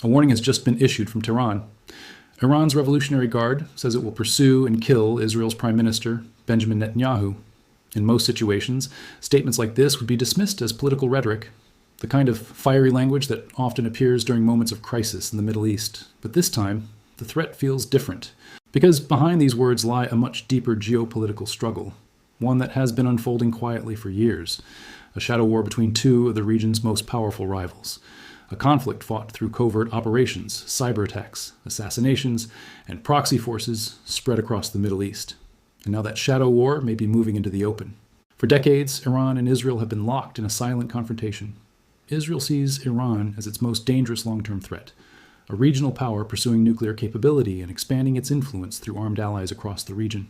A warning has just been issued from Tehran. Iran's Revolutionary Guard says it will pursue and kill Israel's Prime Minister, Benjamin Netanyahu. In most situations, statements like this would be dismissed as political rhetoric, the kind of fiery language that often appears during moments of crisis in the Middle East. But this time, the threat feels different, because behind these words lie a much deeper geopolitical struggle, one that has been unfolding quietly for years, a shadow war between two of the region's most powerful rivals, a conflict fought through covert operations, cyberattacks, assassinations, and proxy forces spread across the Middle East. And now that shadow war may be moving into the open. For decades, Iran and Israel have been locked in a silent confrontation. Israel sees Iran as its most dangerous long-term threat, a regional power pursuing nuclear capability and expanding its influence through armed allies across the region.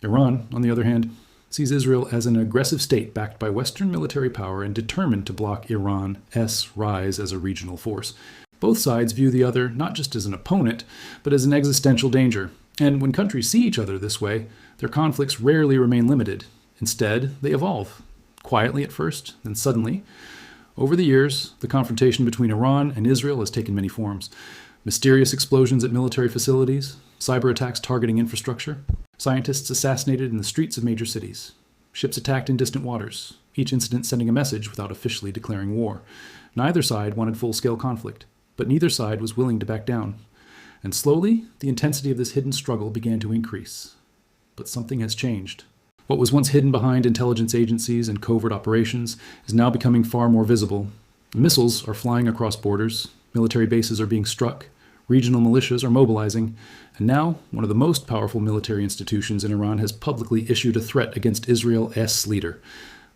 Iran, on the other hand, sees Israel as an aggressive state backed by Western military power and determined to block Iran's rise as a regional force. Both sides view the other not just as an opponent, but as an existential danger. And when countries see each other this way, their conflicts rarely remain limited. Instead, they evolve, quietly at first, then suddenly. Over the years, the confrontation between Iran and Israel has taken many forms. Mysterious explosions at military facilities, cyber attacks targeting infrastructure, scientists assassinated in the streets of major cities, ships attacked in distant waters, each incident sending a message without officially declaring war. Neither side wanted full-scale conflict, but neither side was willing to back down. And slowly, the intensity of this hidden struggle began to increase. But something has changed. What was once hidden behind intelligence agencies and covert operations is now becoming far more visible. Missiles are flying across borders, military bases are being struck, regional militias are mobilizing, and now one of the most powerful military institutions in Iran has publicly issued a threat against Israel's leader.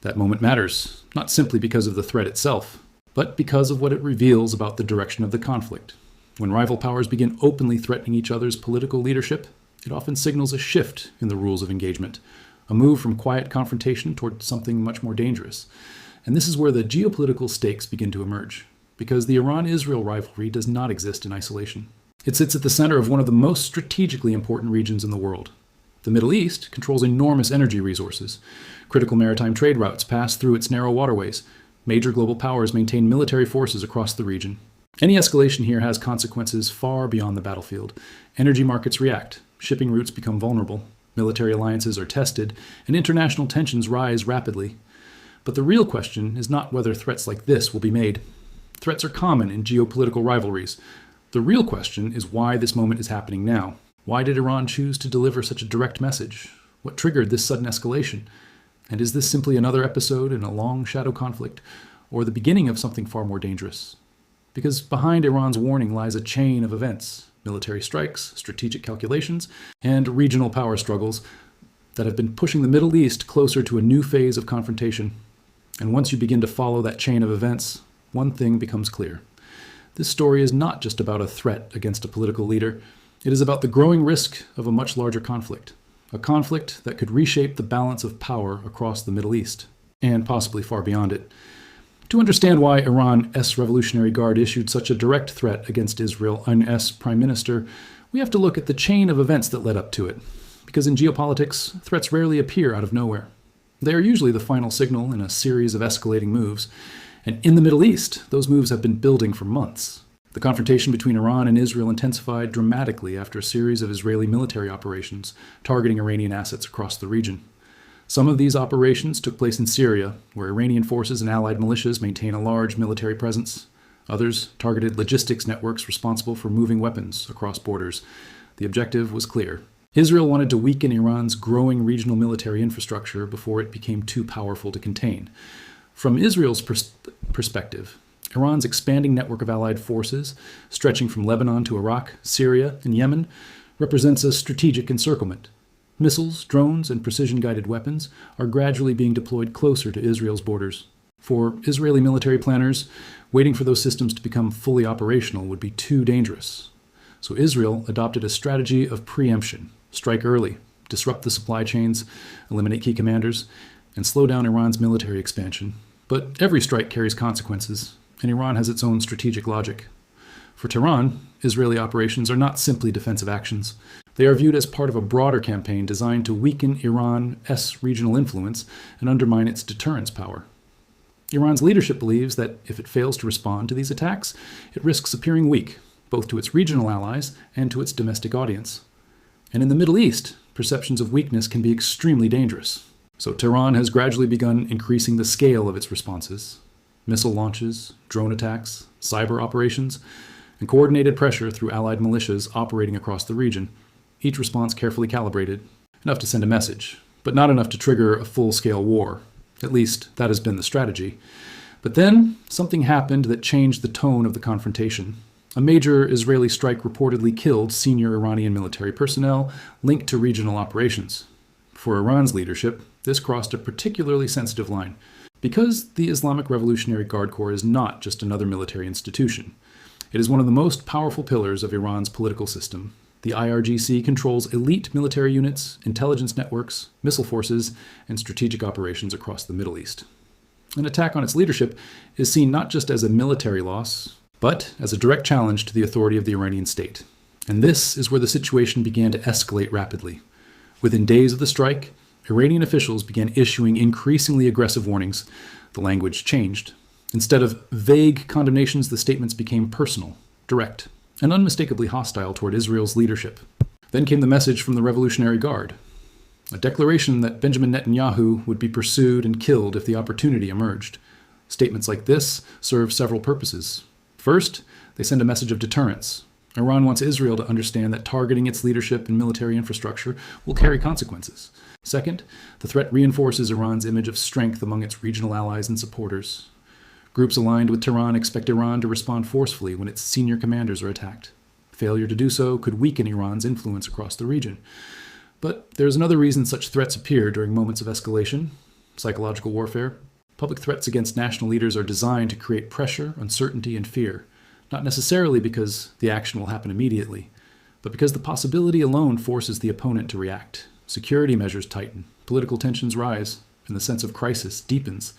That moment matters, not simply because of the threat itself, but because of what it reveals about the direction of the conflict. When rival powers begin openly threatening each other's political leadership, it often signals a shift in the rules of engagement, a move from quiet confrontation toward something much more dangerous. And this is where the geopolitical stakes begin to emerge, because the Iran-Israel rivalry does not exist in isolation. It sits at the center of one of the most strategically important regions in the world. The Middle East controls enormous energy resources. Critical maritime trade routes pass through its narrow waterways. Major global powers maintain military forces across the region. Any escalation here has consequences far beyond the battlefield. Energy markets react, shipping routes become vulnerable, military alliances are tested, and international tensions rise rapidly. But the real question is not whether threats like this will be made. Threats are common in geopolitical rivalries. The real question is why this moment is happening now. Why did Iran choose to deliver such a direct message? What triggered this sudden escalation? And is this simply another episode in a long shadow conflict, or the beginning of something far more dangerous? Because behind Iran's warning lies a chain of events, military strikes, strategic calculations, and regional power struggles that have been pushing the Middle East closer to a new phase of confrontation. And once you begin to follow that chain of events, one thing becomes clear. This story is not just about a threat against a political leader. It is about the growing risk of a much larger conflict, a conflict that could reshape the balance of power across the Middle East, and possibly far beyond it. To understand why Iran's Revolutionary Guard issued such a direct threat against Israel and its prime minister, we have to look at the chain of events that led up to it. Because in geopolitics, threats rarely appear out of nowhere. They are usually the final signal in a series of escalating moves. And in the Middle East, those moves have been building for months. The confrontation between Iran and Israel intensified dramatically after a series of Israeli military operations targeting Iranian assets across the region. Some of these operations took place in Syria, where Iranian forces and allied militias maintain a large military presence. Others targeted logistics networks responsible for moving weapons across borders. The objective was clear. Israel wanted to weaken Iran's growing regional military infrastructure before it became too powerful to contain. From Israel's perspective, Iran's expanding network of allied forces, stretching from Lebanon to Iraq, Syria, and Yemen, represents a strategic encirclement. Missiles, drones, and precision-guided weapons are gradually being deployed closer to Israel's borders. For Israeli military planners, waiting for those systems to become fully operational would be too dangerous. So Israel adopted a strategy of preemption: strike early, disrupt the supply chains, eliminate key commanders, and slow down Iran's military expansion. But every strike carries consequences, and Iran has its own strategic logic. For Tehran, Israeli operations are not simply defensive actions. They are viewed as part of a broader campaign designed to weaken Iran's regional influence and undermine its deterrence power. Iran's leadership believes that if it fails to respond to these attacks, it risks appearing weak, both to its regional allies and to its domestic audience. And in the Middle East, perceptions of weakness can be extremely dangerous. So Tehran has gradually begun increasing the scale of its responses. Missile launches, drone attacks, cyber operations, and coordinated pressure through allied militias operating across the region, each response carefully calibrated, enough to send a message, but not enough to trigger a full-scale war. At least, that has been the strategy. But then, something happened that changed the tone of the confrontation. A major Israeli strike reportedly killed senior Iranian military personnel linked to regional operations. For Iran's leadership, this crossed a particularly sensitive line, because the Islamic Revolutionary Guard Corps is not just another military institution. It is one of the most powerful pillars of Iran's political system. The IRGC controls elite military units, intelligence networks, missile forces, and strategic operations across the Middle East. An attack on its leadership is seen not just as a military loss, but as a direct challenge to the authority of the Iranian state. And this is where the situation began to escalate rapidly. Within days of the strike, Iranian officials began issuing increasingly aggressive warnings. The language changed. Instead of vague condemnations, the statements became personal, direct, and unmistakably hostile toward Israel's leadership. Then came the message from the Revolutionary Guard, a declaration that Benjamin Netanyahu would be pursued and killed if the opportunity emerged. Statements like this serve several purposes. First, they send a message of deterrence. Iran wants Israel to understand that targeting its leadership and military infrastructure will carry consequences. Second, the threat reinforces Iran's image of strength among its regional allies and supporters. Groups aligned with Tehran expect Iran to respond forcefully when its senior commanders are attacked. Failure to do so could weaken Iran's influence across the region. But there's another reason such threats appear during moments of escalation: psychological warfare. Public threats against national leaders are designed to create pressure, uncertainty, and fear, not necessarily because the action will happen immediately, but because the possibility alone forces the opponent to react. Security measures tighten, political tensions rise, and the sense of crisis deepens.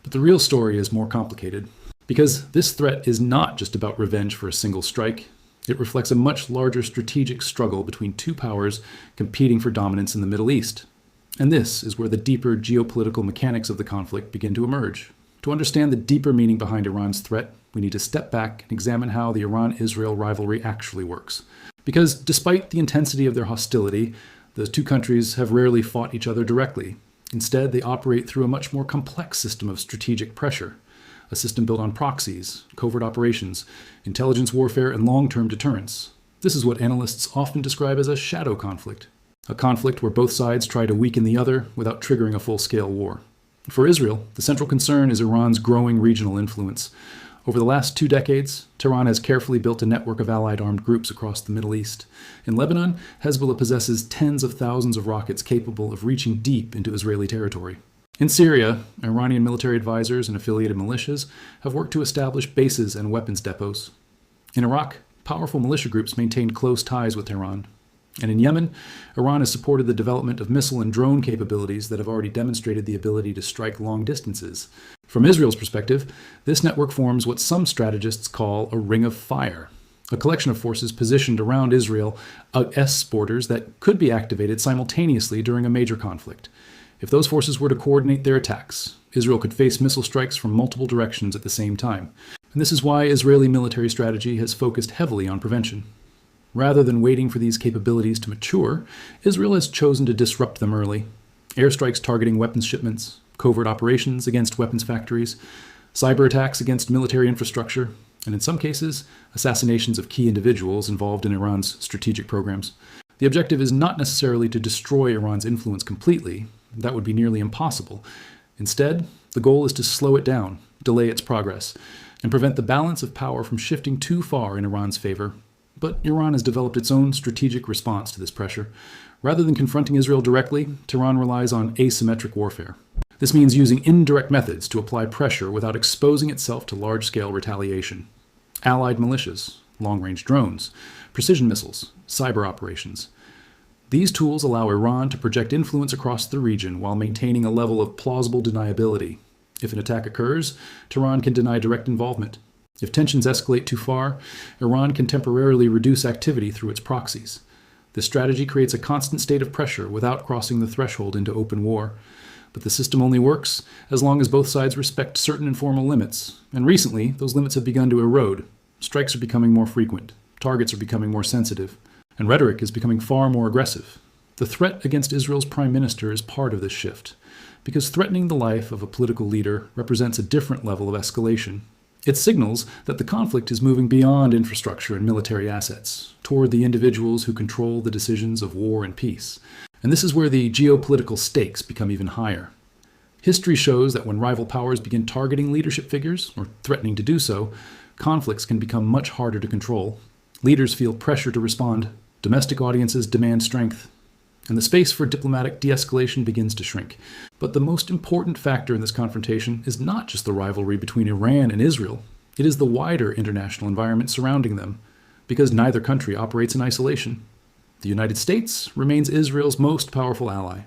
But the real story is more complicated, because this threat is not just about revenge for a single strike. It reflects a much larger strategic struggle between two powers competing for dominance in the Middle East. And this is where the deeper geopolitical mechanics of the conflict begin to emerge. To understand the deeper meaning behind Iran's threat, we need to step back and examine how the Iran-Israel rivalry actually works. Because despite the intensity of their hostility, the two countries have rarely fought each other directly. Instead, they operate through a much more complex system of strategic pressure, a system built on proxies, covert operations, intelligence warfare, and long-term deterrence. This is what analysts often describe as a shadow conflict, a conflict where both sides try to weaken the other without triggering a full-scale war. For Israel, the central concern is Iran's growing regional influence. Over the last 2 decades, Tehran has carefully built a network of allied armed groups across the Middle East. In Lebanon, Hezbollah possesses tens of thousands of rockets capable of reaching deep into Israeli territory. In Syria, Iranian military advisors and affiliated militias have worked to establish bases and weapons depots. In Iraq, powerful militia groups maintain close ties with Tehran. And in Yemen, Iran has supported the development of missile and drone capabilities that have already demonstrated the ability to strike long distances. From Israel's perspective, this network forms what some strategists call a ring of fire, a collection of forces positioned around Israel S borders that could be activated simultaneously during a major conflict. If those forces were to coordinate their attacks, Israel could face missile strikes from multiple directions at the same time. And this is why Israeli military strategy has focused heavily on prevention. Rather than waiting for these capabilities to mature, Israel has chosen to disrupt them early. Airstrikes targeting weapons shipments, covert operations against weapons factories, cyber attacks against military infrastructure, and in some cases, assassinations of key individuals involved in Iran's strategic programs. The objective is not necessarily to destroy Iran's influence completely. That would be nearly impossible. Instead, the goal is to slow it down, delay its progress, and prevent the balance of power from shifting too far in Iran's favor. But Iran has developed its own strategic response to this pressure. Rather than confronting Israel directly, Tehran relies on asymmetric warfare. This means using indirect methods to apply pressure without exposing itself to large-scale retaliation. Allied militias, long-range drones, precision missiles, cyber operations. These tools allow Iran to project influence across the region while maintaining a level of plausible deniability. If an attack occurs, Tehran can deny direct involvement. If tensions escalate too far, Iran can temporarily reduce activity through its proxies. This strategy creates a constant state of pressure without crossing the threshold into open war. But the system only works as long as both sides respect certain informal limits. And recently, those limits have begun to erode. Strikes are becoming more frequent. Targets are becoming more sensitive. And rhetoric is becoming far more aggressive. The threat against Israel's prime minister is part of this shift, because threatening the life of a political leader represents a different level of escalation. It signals that the conflict is moving beyond infrastructure and military assets, toward the individuals who control the decisions of war and peace. And this is where the geopolitical stakes become even higher. History shows that when rival powers begin targeting leadership figures, or threatening to do so, conflicts can become much harder to control. Leaders feel pressure to respond. Domestic audiences demand strength. And the space for diplomatic de-escalation begins to shrink. But the most important factor in this confrontation is not just the rivalry between Iran and Israel. It is the wider international environment surrounding them, because neither country operates in isolation. The United States remains Israel's most powerful ally.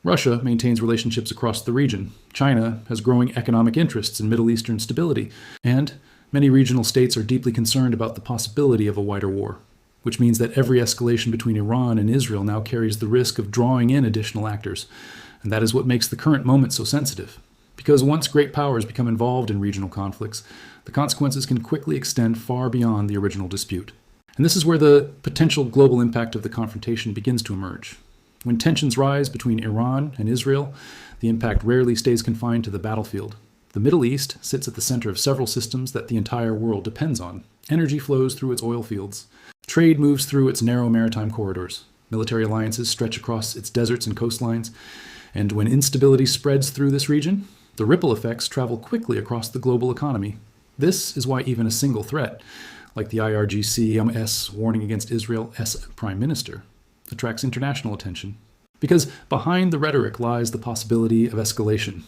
Russia maintains relationships across the region. China has growing economic interests in Middle Eastern stability. And many regional states are deeply concerned about the possibility of a wider war, which means that every escalation between Iran and Israel now carries the risk of drawing in additional actors. And that is what makes the current moment so sensitive. Because once great powers become involved in regional conflicts, the consequences can quickly extend far beyond the original dispute. And this is where the potential global impact of the confrontation begins to emerge. When tensions rise between Iran and Israel, the impact rarely stays confined to the battlefield. The Middle East sits at the center of several systems that the entire world depends on. Energy flows through its oil fields. Trade moves through its narrow maritime corridors. Military alliances stretch across its deserts and coastlines. And when instability spreads through this region, the ripple effects travel quickly across the global economy. This is why even a single threat, like the IRGC warning against Israel as prime minister, attracts international attention. Because behind the rhetoric lies the possibility of escalation.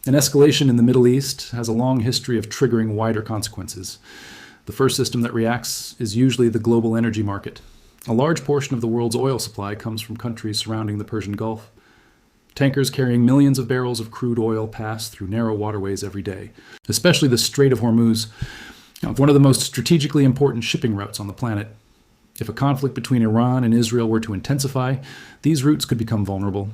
An escalation in the Middle East has a long history of triggering wider consequences. The first system that reacts is usually the global energy market. A large portion of the world's oil supply comes from countries surrounding the Persian Gulf. Tankers carrying millions of barrels of crude oil pass through narrow waterways every day, especially the Strait of Hormuz, one of the most strategically important shipping routes on the planet. If a conflict between Iran and Israel were to intensify, these routes could become vulnerable.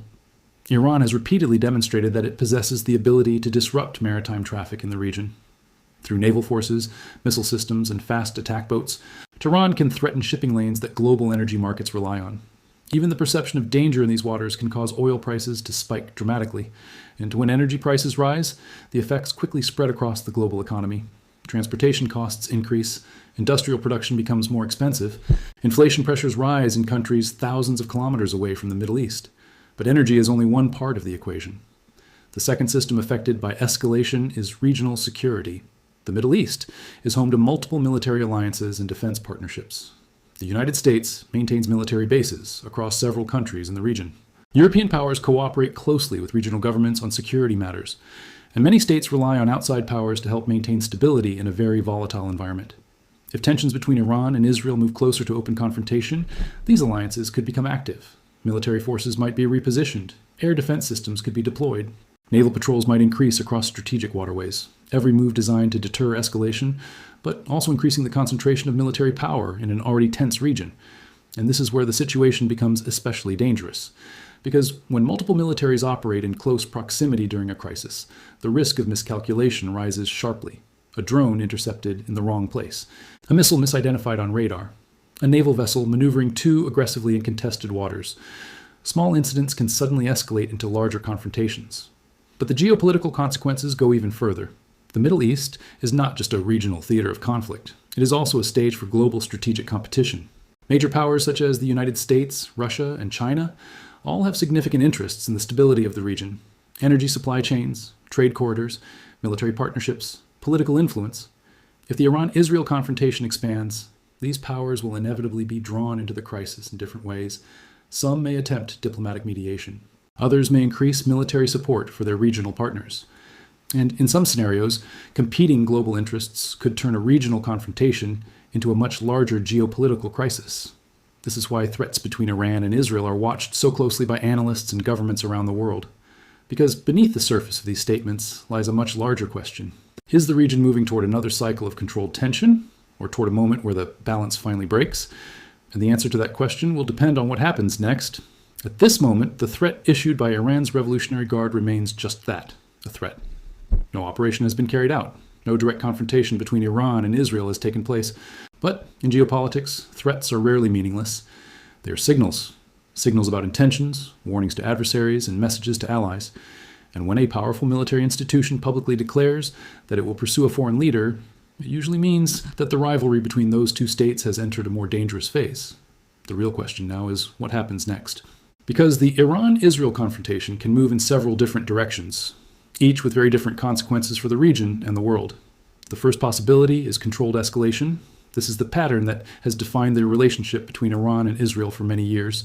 Iran has repeatedly demonstrated that it possesses the ability to disrupt maritime traffic in the region. Through naval forces, missile systems, and fast attack boats, Tehran can threaten shipping lanes that global energy markets rely on. Even the perception of danger in these waters can cause oil prices to spike dramatically. And when energy prices rise, the effects quickly spread across the global economy. Transportation costs increase, industrial production becomes more expensive, inflation pressures rise in countries thousands of kilometers away from the Middle East. But energy is only one part of the equation. The second system affected by escalation is regional security. The Middle East is home to multiple military alliances and defense partnerships. The United States maintains military bases across several countries in the region. European powers cooperate closely with regional governments on security matters, and many states rely on outside powers to help maintain stability in a very volatile environment. If tensions between Iran and Israel move closer to open confrontation, these alliances could become active. Military forces might be repositioned. Air defense systems could be deployed. Naval patrols might increase across strategic waterways. Every move designed to deter escalation, but also increasing the concentration of military power in an already tense region. And this is where the situation becomes especially dangerous. Because when multiple militaries operate in close proximity during a crisis, the risk of miscalculation rises sharply. A drone intercepted in the wrong place. A missile misidentified on radar. A naval vessel maneuvering too aggressively in contested waters. Small incidents can suddenly escalate into larger confrontations. But the geopolitical consequences go even further. The Middle East is not just a regional theater of conflict. It is also a stage for global strategic competition. Major powers such as the United States, Russia, and China all have significant interests in the stability of the region. Energy supply chains, trade corridors, military partnerships, political influence. If the Iran-Israel confrontation expands, these powers will inevitably be drawn into the crisis in different ways. Some may attempt diplomatic mediation. Others may increase military support for their regional partners. And in some scenarios, competing global interests could turn a regional confrontation into a much larger geopolitical crisis. This is why threats between Iran and Israel are watched so closely by analysts and governments around the world. Because beneath the surface of these statements lies a much larger question. Is the region moving toward another cycle of controlled tension, or toward a moment where the balance finally breaks? And the answer to that question will depend on what happens next At this moment, the threat issued by Iran's Revolutionary Guard remains just that, a threat. No operation has been carried out. No direct confrontation between Iran and Israel has taken place. But in geopolitics, threats are rarely meaningless. They are signals. Signals about intentions, warnings to adversaries, and messages to allies. And when a powerful military institution publicly declares that it will pursue a foreign leader, it usually means that the rivalry between those two states has entered a more dangerous phase. The real question now is what happens next. Because the Iran-Israel confrontation can move in several different directions, each with very different consequences for the region and the world. The first possibility is controlled escalation. This is the pattern that has defined the relationship between Iran and Israel for many years.